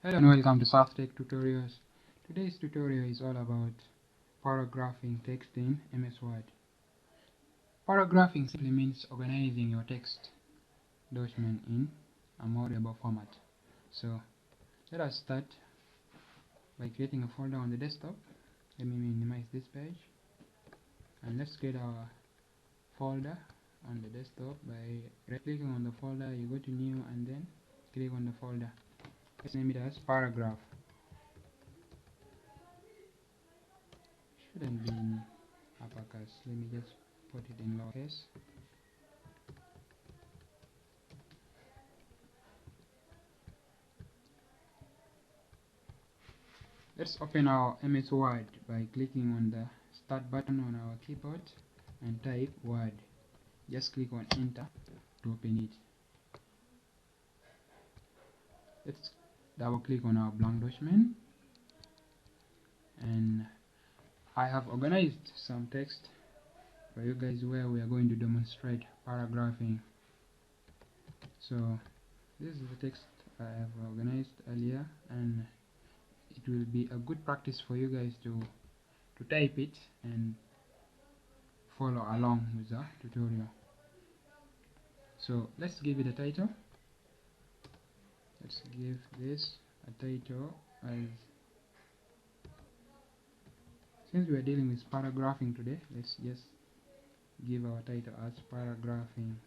Hello and welcome to Tech Tutorials. Today's tutorial is all about paragraphing text in MS Word. Paragraphing simply means organizing your text document in a more readable format. So let us start by creating a folder on the desktop. Let me minimize this page and let's create our folder on the desktop by right clicking on the folder. You go to new and then click on the folder. Let's name it as paragraph. Shouldn't be in uppercase. Let me just put it in lowercase. Let's open our MS Word by clicking on the start button on our keyboard and type Word. Just click on enter to open it. Let's double click on our blank document, and I have organized some text for you guys where we are going to demonstrate paragraphing. So this is the text I have organized earlier, and it will be a good practice for you guys to type it and follow along with the tutorial. So let's give it a title. Let's give this a title as, since we are dealing with paragraphing today, let's just give our title as paragraphing.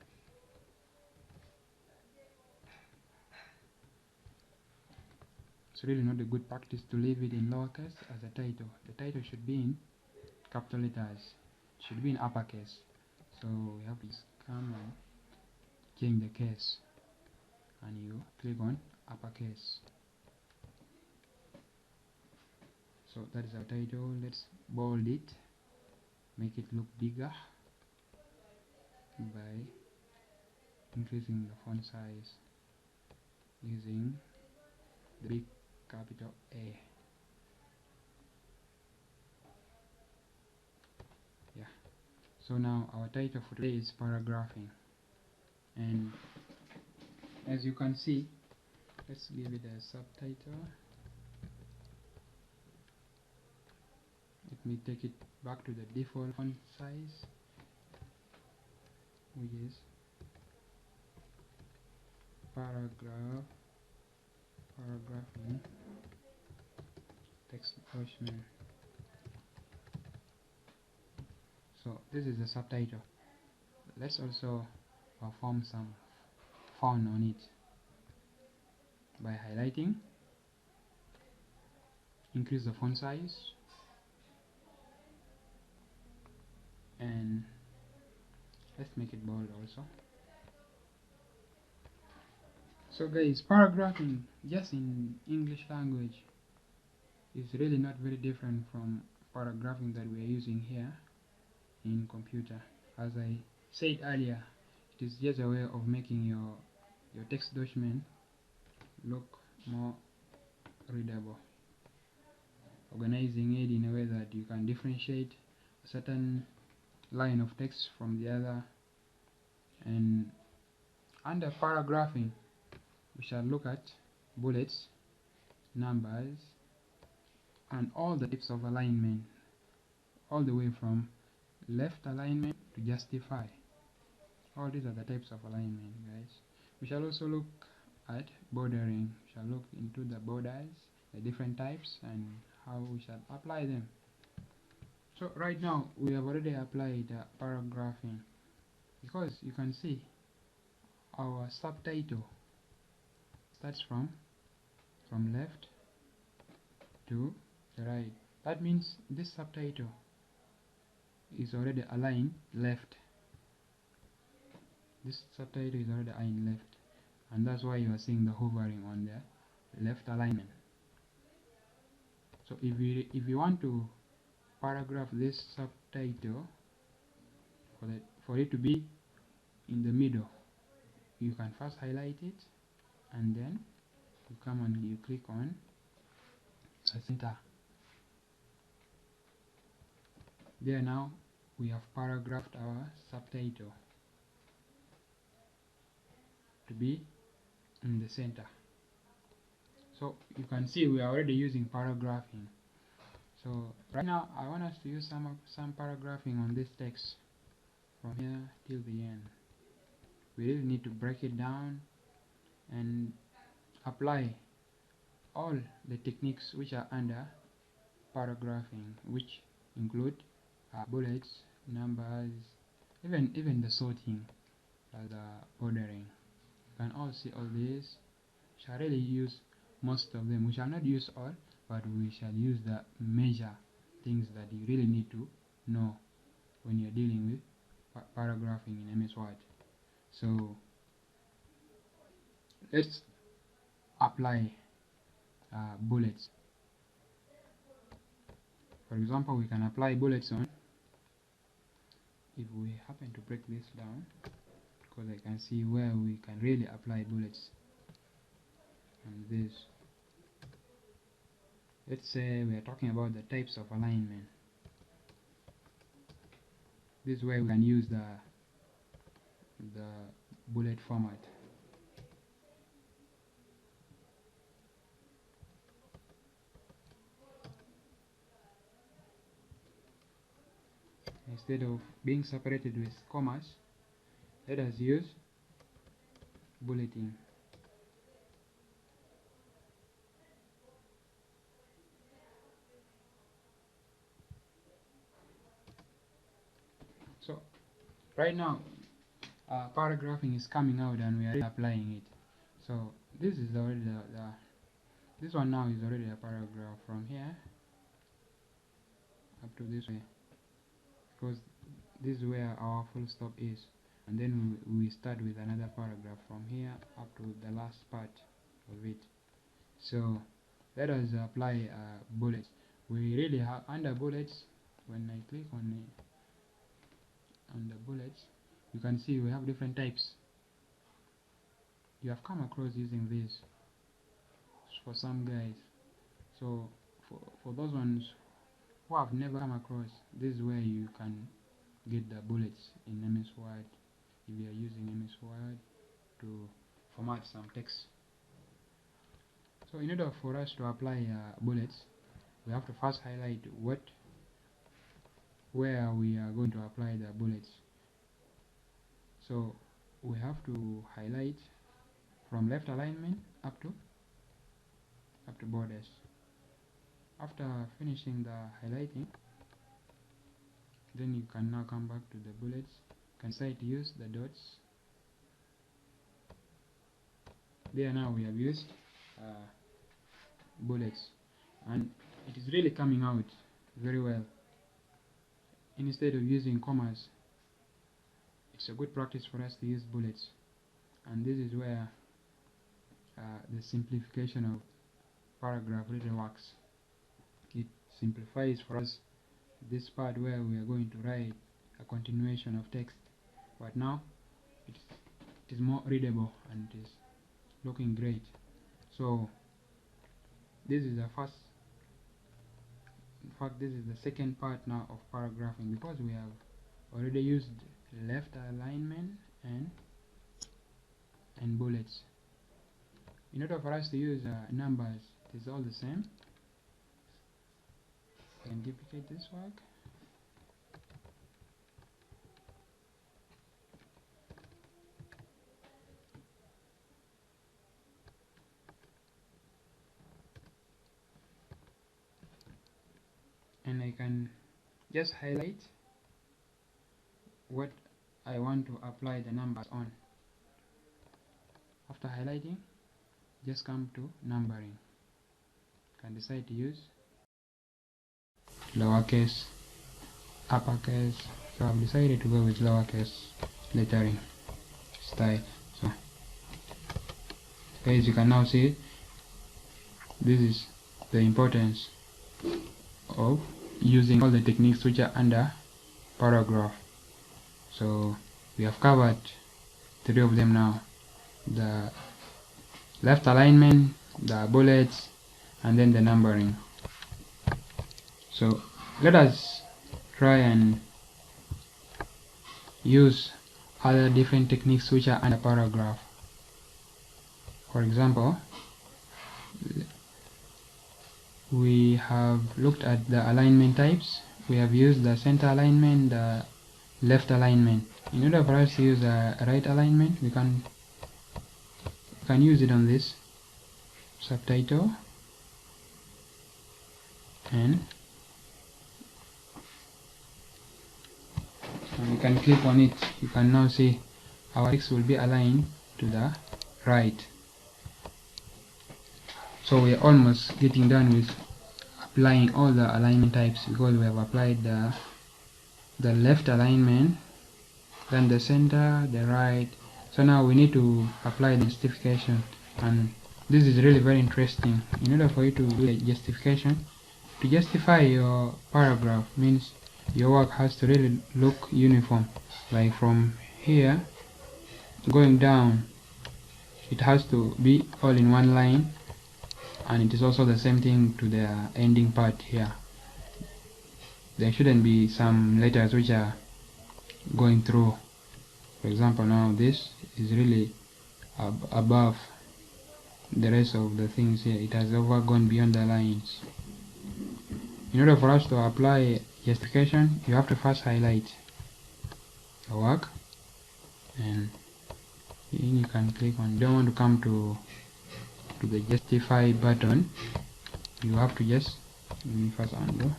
It's really not a good practice to leave it in lowercase as a title. The title should be in capital letters, it should be in uppercase. So we have to come and change the case, and you click on uppercase. So that is our title. Let's bold it, make it look bigger by increasing the font size using the big capital A. Yeah. So now our title for today is paragraphing, and as you can see, let's give it a subtitle. Let me take it back to the default font size, which is paragraphing text document. So this is the subtitle. Let's also perform some font on it by highlighting, increase the font size, and let's make it bold also. So guys, paragraphing just in English language is really not very different from paragraphing that we are using here in computer. As I said earlier, it is just a way of making your text document look more readable, organizing it in a way that you can differentiate a certain line of text from the other. And under paragraphing, we shall look at bullets, numbers, and all the types of alignment, all the way from left alignment to justify. All these are the types of alignment, guys. We shall also look at bordering. We shall look into the borders, the different types, and how we shall apply them. So right now we have already applied paragraphing, because you can see our subtitle starts from left to the right. That means this subtitle is already aligned left. This subtitle is already aligned left, and that's why you are seeing the hovering on the left alignment. So if you want to paragraph this subtitle for it to be in the middle, you can first highlight it, and then you come and you click on the center. There, now we have paragraphed our subtitle to be in the center. So you can see we are already using paragraphing. So right now I want us to use some paragraphing on this text from here till the end. We really need to break it down and apply all the techniques which are under paragraphing, which include bullets, numbers, even the sorting, the ordering. You can all see all these. We shall really use most of them. We shall not use all, but we shall use the major things that you really need to know when you're dealing with paragraphing in MS Word. So let's apply bullets. For example, we can apply bullets on, if we happen to break this down, because I can see where we can really apply bullets on this. Let's say we are talking about the types of alignment. This way we can use the bullet format. Instead of being separated with commas, let us use bulleting. So right now paragraphing is coming out and we are applying it. So this is already this one now is already a paragraph from here up to this way, because this is where our full stop is, and then we start with another paragraph from here up to the last part of it. So let us apply bullets. We really have under bullets. When I click on the bullets, you can see we have different types. You have come across using this for some guys. So for those ones who have never come across, this is where you can get the bullets in MS Word if you are using MS Word to format some text. So in order for us to apply bullets, we have to first highlight where we are going to apply the bullets. So we have to highlight from left alignment up to borders. After finishing the highlighting, then you can now come back to the bullets. You can decide to use the dots. There now we have used bullets, and it is really coming out very well. Instead of using commas, it's a good practice for us to use bullets, and this is where the simplification of paragraph really works. It simplifies for us this part where we are going to write a continuation of text, but now it is more readable and it is looking great. So this is the first, in fact this is the second part now of paragraphing, because we have already used left alignment and bullets. In order for us to use numbers, it is all the same. I can duplicate this work. And I can just highlight what I want to apply the numbers on. After highlighting, just come to numbering. You can decide to use lowercase, uppercase. So I've decided to go with lowercase lettering style. So as you can now see, this is the importance of using all the techniques which are under paragraph. So we have covered 3 of them now: the left alignment, the bullets, and then the numbering. So let us try and use other different techniques which are under paragraph. For example, we have looked at the alignment types. We have used the center alignment, the left alignment. In order for us to use a right alignment, we can use it on this subtitle, and we can click on it. You can now see our text will be aligned to the right. So we are almost getting done with applying all the alignment types, because we have applied the left alignment, then the center, the right. So now we need to apply the justification, and this is really very interesting. In order for you to do the justification, to justify your paragraph means your work has to really look uniform. Like from here going down, it has to be all in one line, and it is also the same thing to the ending part here. There shouldn't be some letters which are going through. For example, now this is really above the rest of the things here. It has gone beyond the lines. In order for us to apply justification, you have to first highlight the work, and you can click on. You don't want to come to the justify button. You have to just, let me first undo.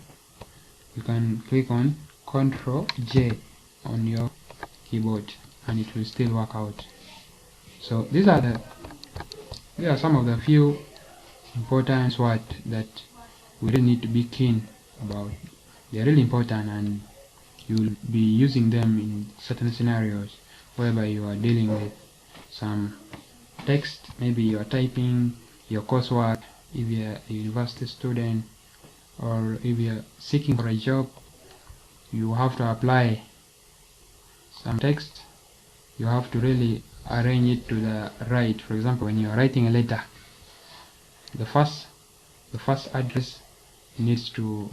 You can click on Ctrl J on your keyboard, and it will still work out. So these are some of the few important words that we really need to be keen about. They are really important, and you will be using them in certain scenarios whereby you are dealing with some text. Maybe you are typing your coursework if you are a university student, or if you are seeking for a job. You have to apply some text. You have to really arrange it to the right. For example, when you are writing a letter, the first address needs to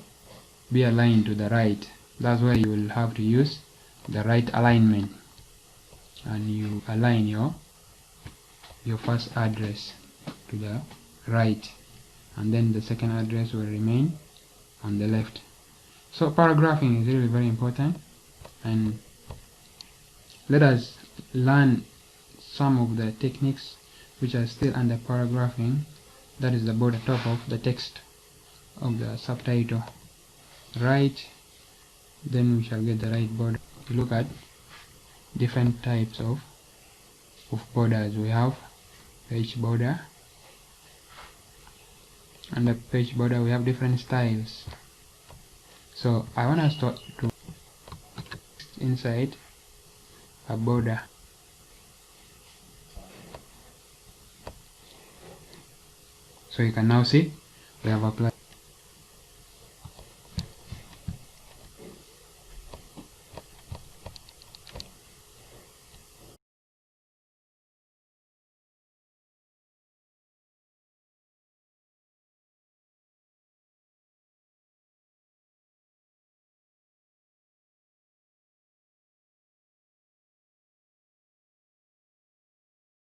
be aligned to the right. That's why you will have to use the right alignment, and you align your first address to the right, and then the second address will remain on the left. So paragraphing is really very important, and let us learn some of the techniques which are still under paragraphing. That is the border top of the text of the subtitle. Right, then we shall get the right border. To look at different types of borders, we have page border. Under page border we have different styles. So I want us to inside a border. So you can now see we have applied